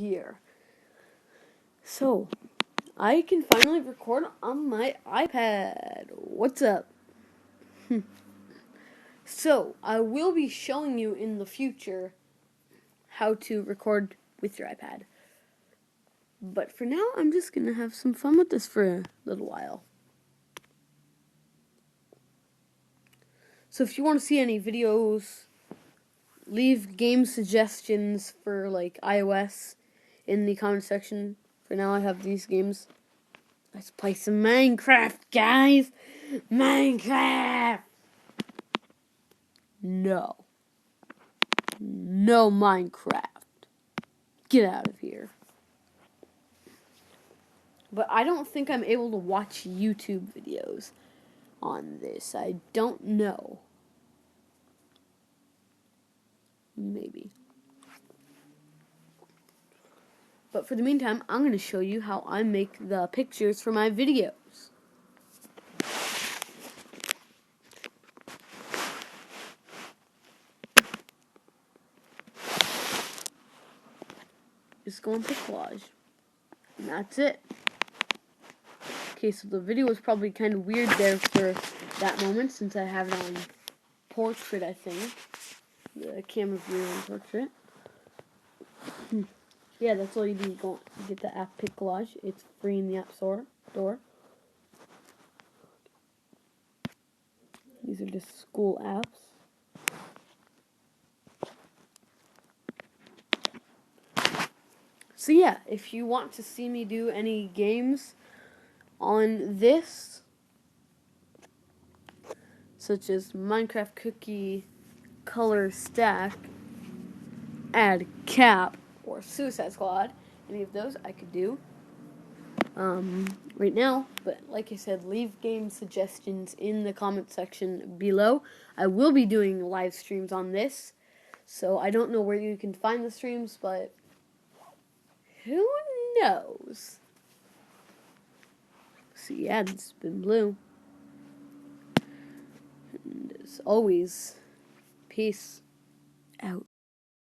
here. So, I can finally record on my iPad. What's up? So, I will be showing you in the future how to record with your iPad. But for now, I'm just going to have some fun with this for a little while. So if you want to see any videos, leave game suggestions for like iOS in the comment section. For now, I have these games. Let's play some Minecraft, guys! Minecraft! No. No Minecraft. Get out of here. But I don't think I'm able to watch YouTube videos on this. I don't know. Maybe. But for the meantime, I'm going to show you how I make the pictures for my videos. Just go and pick collage. And that's it. Okay, so the video was probably kind of weird there for that moment since I have it on portrait, I think. The camera view on portrait. Yeah, that's all you do. Go get the app Pick Collage. It's free in the App Store. These are just school apps. So yeah, if you want to see me do any games on this, such as Minecraft Cookie, Color Stack, Add Cap, or Suicide Squad, any of those I could do right now. But like I said, leave game suggestions in the comment section below. I will be doing live streams on this, so I don't know where you can find the streams, but who knows? So yeah, it's been Blue. And as always, peace out.